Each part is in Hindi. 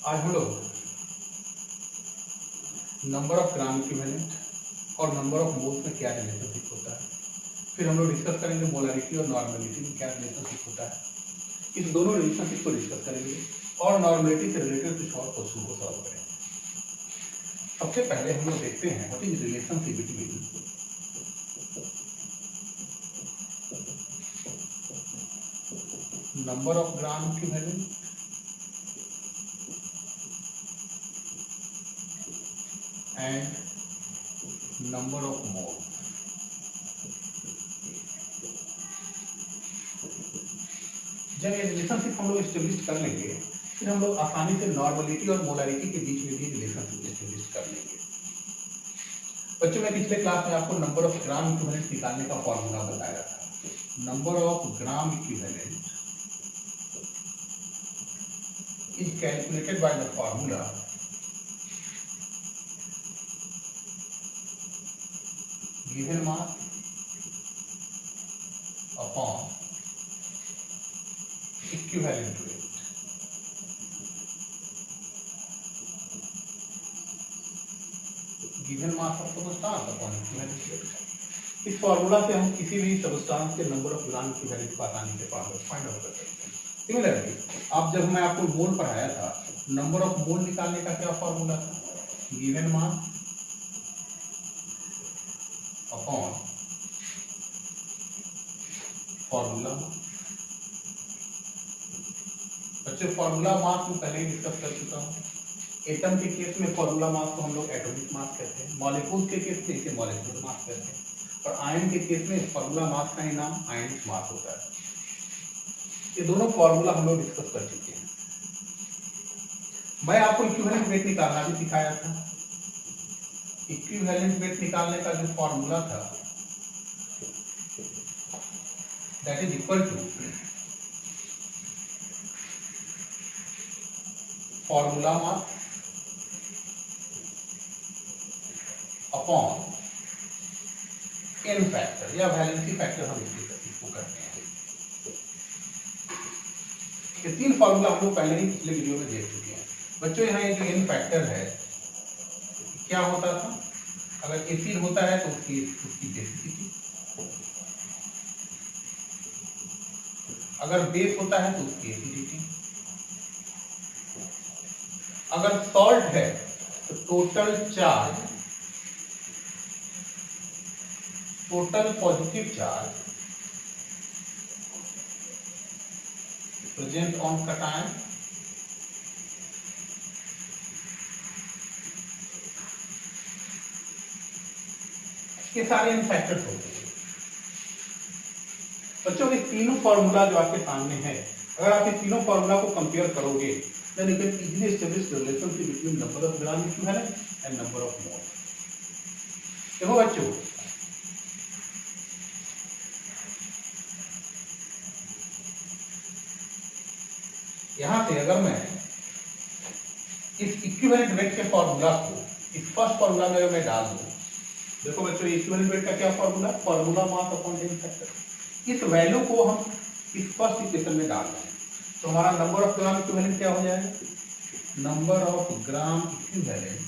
आज हम लोग नंबर ऑफ ग्राम इक्विवेलेंट और नंबर ऑफ मोल्स में क्या रिलेशनशिप होता है, फिर हम लोग डिस्कस करेंगे मोलारिटी और नॉर्मेलिटी में क्या रिलेशनशिप होता है। इस दोनों रिलेशनशिप को डिस्कस करेंगे और नॉर्मेलिटी से रिलेटेड कुछ और क्वेश्चन को सॉल्व करेंगे। सबसे पहले हम लोग देखते हैं what is relationship between number of gram equivalent and number of मोल। जब ये रिलेशनशिप हम लोग एस्टेब्लिश कर लेंगे, फिर हम लोग आसानी से नॉर्मलिटी और मोलारिटी के बीच में भी रिलेशनशिप एस्टेब्लिश कर लेंगे। बच्चों, मैं पिछले क्लास में आपको नंबर ऑफ ग्राम इक्विवेलेंट निकालने का फॉर्मूला बताया था। Number of gram equivalent is calculated by the formula given mass upon equivalent weight। given mass of substance upon equivalent weight। इस फॉर्मूला से हम किसी भी सबस्टांस के नंबर ऑफ ग्राम इक्विवेलेंट को आसानी से फाइंड आउट कर सकते हैं। सिमिलरली, आप जब मैं आपको मोल पढ़ाया था, नंबर ऑफ मोल निकालने का क्या फॉर्मूला था? गिवन मास अपॉन फॉर्मूला मास। बच्चे, फॉर्मूला मास में पहले ही डिस्कस कर चुका हूं। एटम के केस में फॉर्मूला मास को हम लोग एटॉमिक मास कहते हैं, मॉलिक्यूल के केस में इसे मॉलिक्यूलर मास कहते हैं, और आयन के केस में फॉर्मूला मास का ही नाम आयनिक मास होता है। ये दोनों फॉर्मूला हम लोग डिस्कस कर चुके हैं। मैं आपको इक्विवेलेंट वेट निकालना भी सिखाया था। इक्विवेलेंट वेट निकालने का जो फॉर्मूला था, that is equal to formula mass upon n factor या वैलेंसी फैक्टर, हम इसको करते हैं। ये तीन फॉर्मूला हम लोग पहले ही पिछले वीडियो में देख चुके हैं। बच्चों, यहाँ ये जो एन फैक्टर है, क्या होता था? अगर एसिड होता है तो उसकी बेसिसिटी, अगर बेस होता है तो उसकी एसिडिटी, अगर सॉल्ट है तो total charge, total positive charge present on cation, ये सारे इन फैक्टर्स होते हैं। बच्चों, ये तीनों फॉर्मूला जो आपके सामने है, अगर आप इन तीनों फॉर्मूला को कंपेयर करोगे, then you can easily establish the relationship between number of gram equivalent and number of mole। देखो बच्चों, यहां से अगर मैं इस इक्विवेलेंट वेट के फॉर्मूला को इस फर्स्ट फॉर्मूला में मैं डाल दूं, देखो बच्चों, इक्विवेलेंट वेट का क्या formula? Formula mass upon n factor. इस वैल्यू को हम इस फर्स्ट इक्वेशन में डाल दें तो हमारा नंबर ऑफ ग्राम इक्विवेलेंट क्या हो जाएगा? Number of gram equivalent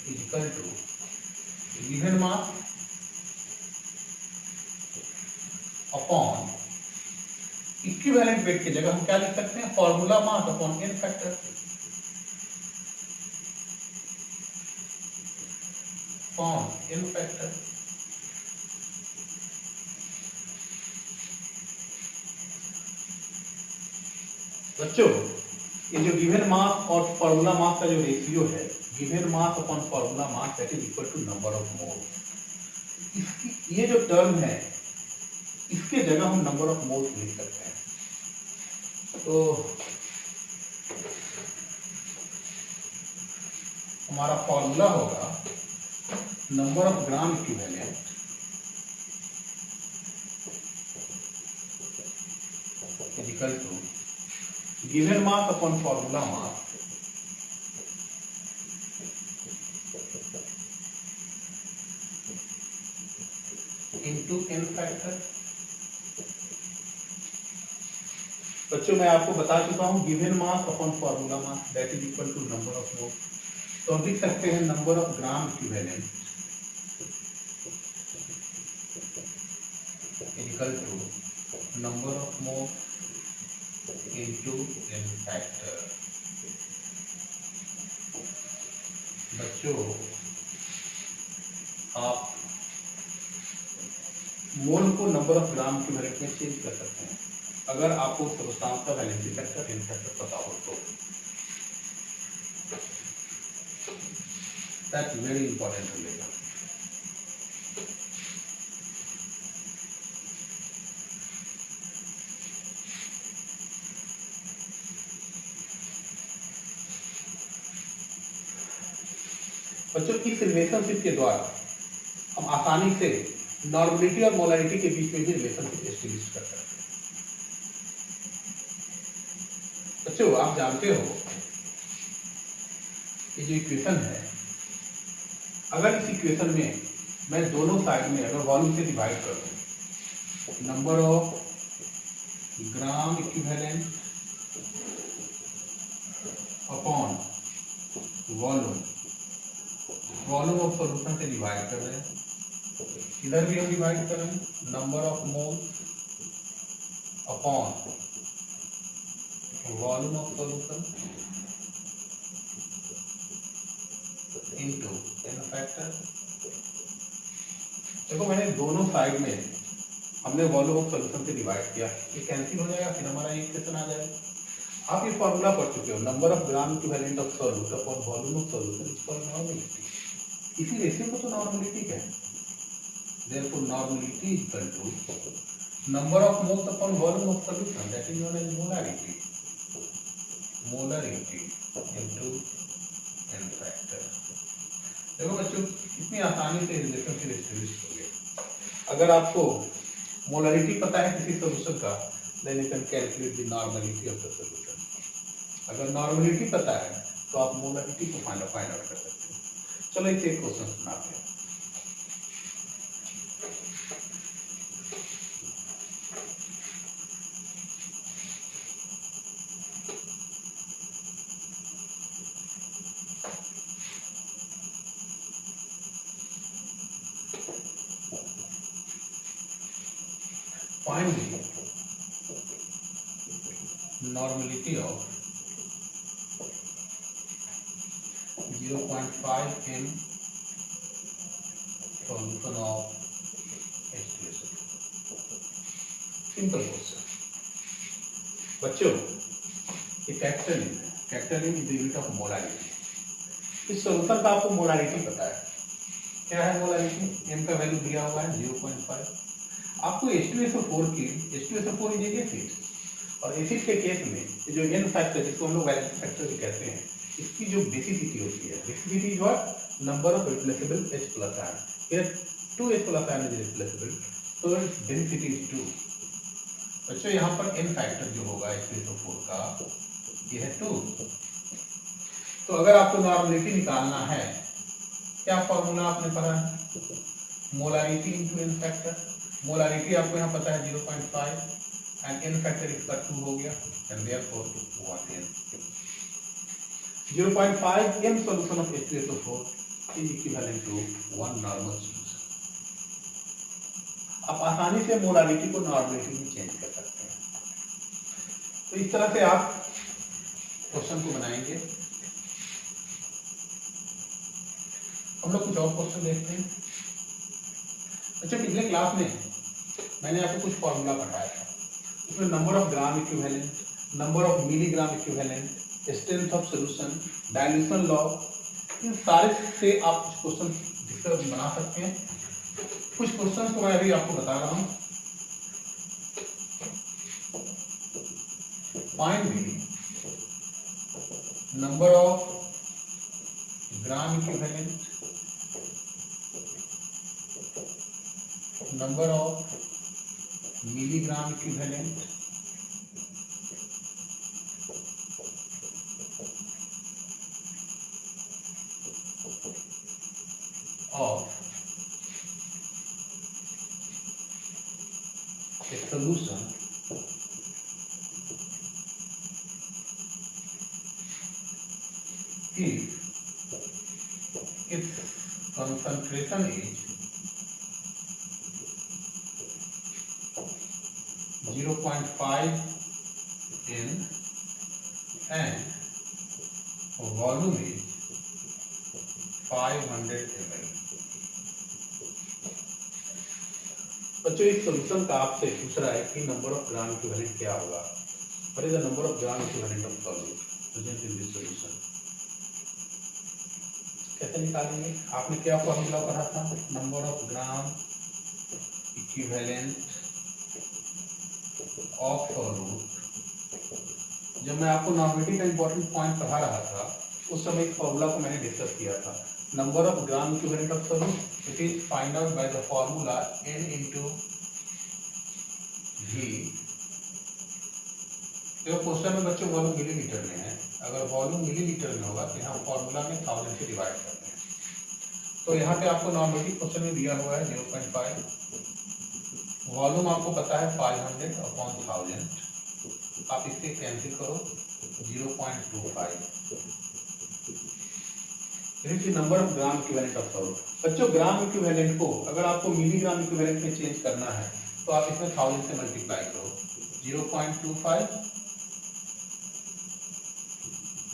is equal to given mass upon equivalent weight की जगह हम क्या लिख सकते हैं? Formula mass upon n factor. N factor. बच्चों, ये जो गिवन मास और फॉर्मूला मास का जो रेशियो है, given mass upon formula mass that is equal to number of mole. इसकी ये जो टर्म है, इसके जगह हम नंबर ऑफ मोल्स लिख सकते हैं। तो हमारा फॉर्मूला होगा number of gram equivalent is equal to given mass upon formula mass into n factor बच्चों मैं आपको बता चुका हूँ given mass upon formula mass that is equal to number of mole. तो हम लिख सकते हैं number of gram equivalent equal to number of mole into n factor. बच्चों आप मोल को नंबर ऑफ ग्राम इक्विवेलेंट में चेंज कर सकते हैं अगर आपको सब्सटेंस का वैलेंसी फैक्टर n फैक्टर पता हो तो। दैट्स वेरी इंपॉर्टेंट रहेगा। बच्चों इस रिलेशनशिप के द्वारा हम आसानी से नॉर्मलिटी और मोलारिटी के बीच में भी रिलेशनशिप एस्टेब्लिश कर सकते हैं। बच्चों आप जानते हो ये जो इक्वेशन है, अगर इस इक्वेशन में मैं दोनों साइड में अगर वॉल्यूम से डिवाइड कर दूं, number of gram equivalent upon volume, volume of solution से डिवाइड कर रहे हैं, इधर भी हम डिवाइड कर रहे हैं number of mole upon volume of solution into n factor. देखो मैंने दोनों साइड में हमने वॉल्यूम ऑफ सॉल्यूशन से डिवाइड किया, ये कैंसिल हो जाएगा, फिर हमारा इक्वेशन आ जाएगा। आप ये फॉर्मूला पढ़ चुके हो, number of gram equivalent of solute upon volume of solution is called normality. इसी रेशियो को तो नॉर्मलिटी कहते हैं। Therefore normality is equal to number of moles upon volume of solution, that is known as molarity. Molarity into n factor। देखो बच्चों कितनी आसानी से रिलेशनशिप एस्टेब्लिश हो गया। अगर आपको मोलारिटी पता है किसी सॉल्यूशन का, then you can calculate the normality of the solution। अगर नॉर्मलिटी पता है तो आप मोलारिटी को फाइंड आउट कर सकते हैं। चलो इसे एक क्वेश्चन सुनाते हैं। Find the normality of 0.5 m solution of H2SO। Simple question. बच्चों ये capital is the unit of molarity. इस सॉल्यूशन का आपको मोलारिटी पता है, क्या है मोलारिटी? m का वैल्यू दिया हुआ है 0.5। आपको H2SO4 की H2SO4 इज एसिड, और एसिड के केस में जो n फैक्टर जिसको हम लोग वैलेंसी फैक्टर भी कहते हैं, इसकी जो बेसिसिटी होती है, basicity is what? Number of replaceable H plus ion. Here 2H plus ion is replaceable, so its density is 2। बच्चों यहाँ पर n फैक्टर जो होगा H2SO4 का ये है 2। तो अगर आपको नॉर्मलिटी निकालना है, क्या फॉर्मूला आपने पढ़ा है? Molarity into n factor. Molarity आपको यहाँ पता है 0.5 एंड n फैक्टर इसका 2 हो गया, and therefore 1n। 0.5 m solution of H2SO4 is equivalent to 1 normal solution। आप आसानी से मोलारिटी को नॉर्मलिटी में चेंज कर सकते हैं। तो इस तरह से आप क्वेश्चन को बनाएंगे। हम लोग कुछ और क्वेश्चन देखते हैं। अच्छा, पिछले क्लास में मैंने आपको कुछ फॉर्मूला पढ़ाया था, उसमें number of gram equivalent, number of milligram equivalent, strength of solution, dilution law, इन सारे से आप कुछ क्वेश्चन बना सकते हैं। कुछ क्वेश्चन को मैं अभी आपको बता रहा हूं। Find the number of gram equivalent, number of milligram equivalent, of a solution if its concentration is 0.5 in and volume is 500 ml। बच्चों इस सॉल्यूशन का आपसे पूछ रहा है कि नंबर ऑफ ग्राम इक्विवेलेंट क्या होगा। What is the number of gram equivalent of solute present in this solution. कैसे निकालेंगे? आपने क्या फॉर्मूला पढ़ा था? Number of gram equivalent of solute. जब मैं आपको नॉर्मेलिटी का इंपॉर्टेंट पॉइंट पढ़ा रहा था उस समय इस फॉर्मूला को मैंने डिस्कस किया था। Number of gram equivalent of solute it is find out by the formula n into v। देखो क्वेश्चन में बच्चों वॉल्यूम मिलीलीटर में है, अगर वॉल्यूम मिलीलीटर में होगा तो यहाँ फॉर्मूला में 1000 से डिवाइड करते हैं। तो यहाँ पे आपको नॉर्मेलिटी क्वेश्चन में दिया हुआ है 0.5, वॉल्यूम आपको पता है 500 अपॉन 1000, आप इससे कैंसिल करो 0.25। Number of gram equivalent of solute. बच्चों ग्राम इक्विवेलेंट को अगर आपको मिलीग्राम इक्विवेलेंट में चेंज करना है तो आप इसमें 1000 से मल्टीप्लाई करो।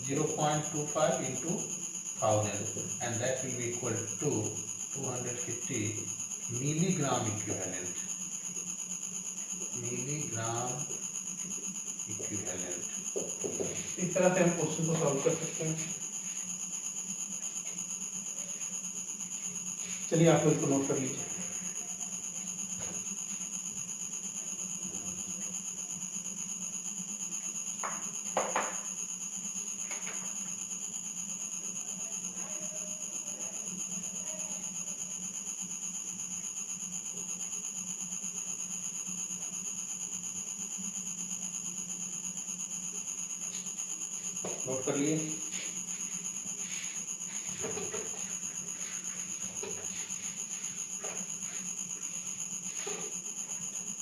0.25 into 1000 and that will be equal to 250 milligram equivalent। इस तरह से हम क्वेश्चन को सॉल्व कर सकते हैं। चलिए आप इसको नोट कर लीजिए। नोट कर लिए।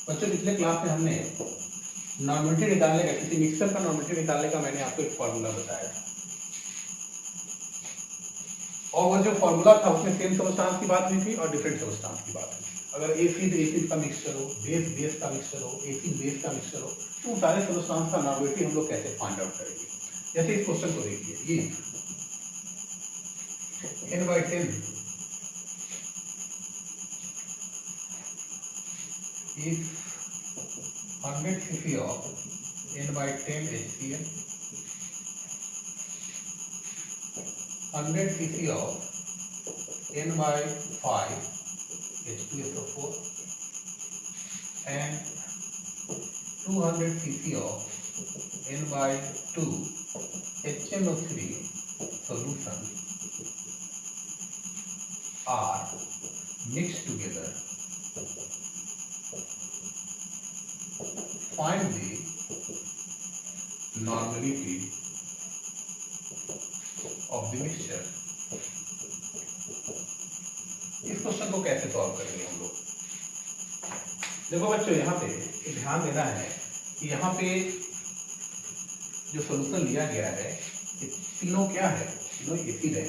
बच्चों पिछले क्लास में हमने नॉर्मेलिटी निकालने का, किसी मिक्सर का नॉर्मेलिटी निकालने का मैंने आपको एक फॉर्मूला बताया था और वो जो फॉर्मूला था उसमें सेम सब्सटेंस की बात हुई थी और डिफरेंट सब्सटेंस की बात हुई। अगर एसिड का मिक्सचर हो, बेस का मिक्सचर हो, एसिड बेस का मिक्सचर हो, तो सारे सब्सटेंस का नॉर्मेलिटी हम लोग कैसे फाइंड आउट करेंगे। जैसे इस क्वेश्चन को देखिए, ये n/10 if 100 cc of n/10 HCl, 100 cc of n/5 H2SO4 and 200 cc of n/2 HNO3 solution are mixed together. Find the normality of the mixture। इस क्वेश्चन को कैसे सॉल्व करेंगे हम लोग? देखो बच्चों यहाँ पे ध्यान देना है कि यहाँ पे जो सॉल्यूशन लिया गया है ये तीनों क्या है? तीनों एसिड है,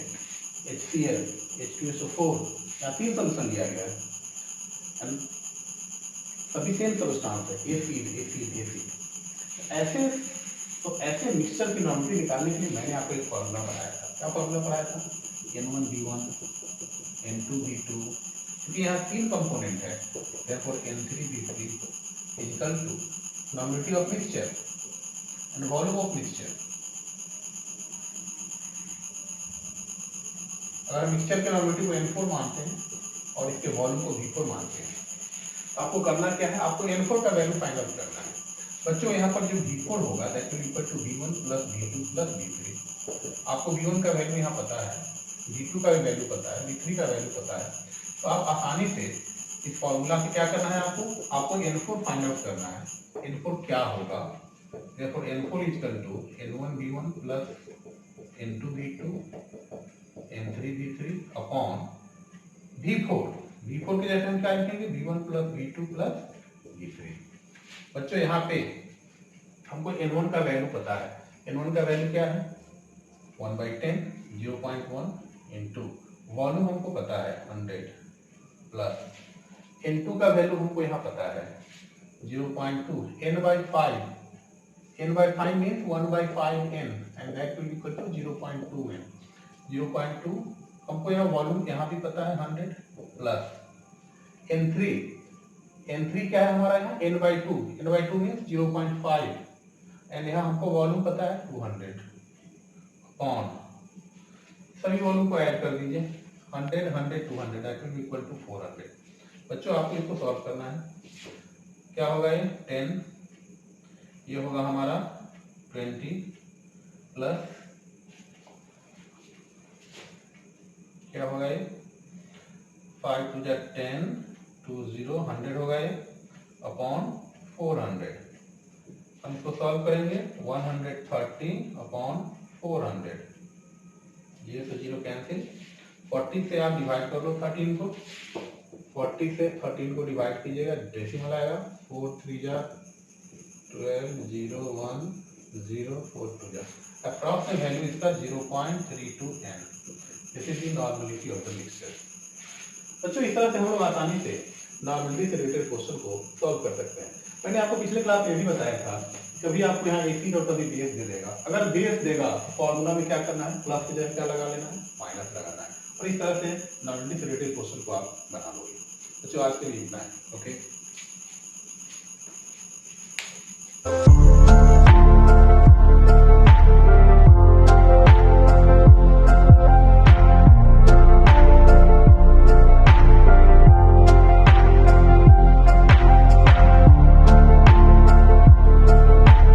HCl, H2SO4, यहाँ तीन सॉल्यूशन लिया गया है, सभी सेम सब्सटेंस है, एसिड। ऐसे मिक्सचर की नॉर्मेलिटी निकालने के लिए मैंने आपको एक फॉर्मूला बनाया था। क्या फॉर्मूला बनाया था? N1V1 N2V2, क्योंकि यहाँ तीन कंपोनेंट है, therefore N3V3 is equal to normality of mixture and volume of mixture। अगर मिक्सचर के नॉर्मेलिटी को N4 मानते हैं और इसके वॉल्यूम को V4 मानते हैं, आपको करना क्या है? आपको N4 का वैल्यू फाइंड आउट करना है। बच्चों यहाँ पर जो V4 होगा that will equal to V1 plus V2 plus V3। आपको V1 का वैल्यू यहाँ पता है, V2 का भी वैल्यू पता है, V3 का वैल्यू पता है, तो आप आसानी से इस फॉर्मूला से क्या करना है? आपको N4 फाइंड आउट करना है। N4 क्या होगा? therefore N4 is equal to N1V1 plus N2V2 N3V3 upon V4 के जैसे हम क्या लिखेंगे? V1 plus V2 plus V3। बच्चों यहाँ पे हमको N1 का वैल्यू पता है। N1 का वैल्यू क्या है? 1/10 0.1 इंटू वॉल्यूम हमको पता है 100 प्लस N2 का वैल्यू हमको यहाँ पता है 0.2 n/5 n/5 means 1/5n and that will be equal to 0.2n 0.2 हमको यहाँ वॉल्यूम यहाँ भी पता है 100 प्लस n3 क्या है हमारा यहाँ n/2 means 0.5 एंड यहाँ हमको वॉल्यूम पता है 200 अपॉन सभी वॉल्यूम को ऐड कर दीजिए 100 100 200 that will be equal to 400। बच्चों आपको इसको सॉल्व करना है। क्या होगा ये 10 ये होगा हमारा 20 प्लस क्या होगा ये 5 to 10 2 0 100 होगा ये अपॉन 400। हम इसको सॉल्व करेंगे 130 अपॉन 400 0 से 0 कैंसिल 40 से आप डिवाइड कर लो 13 को 40 से 13 को डिवाइड कीजिएगा डेसिमल आएगा 4 3 जा 12 0 1 0 4 2 जा अप्रॉक्स वैल्यू इसका 0.32n। This is the normality of the mixture. बच्चों इस तरह से हम लोग आसानी से नॉर्मलिटी से रिलेटेड क्वेश्चन को सॉल्व कर सकते हैं। मैंने आपको पिछले क्लास में भी बताया था कभी आपको यहाँ एसिड और कभी बेस दे देगा, अगर बेस देगा फॉर्मूला में क्या करना है प्लस की जगह क्या लगा लेना है माइनस लगाना है और इस तरह से नॉर्मलिटी से रिलेटेड क्वेश्चन को आप बना लोगे। बच्चों आज के लिए इतना है। ओके।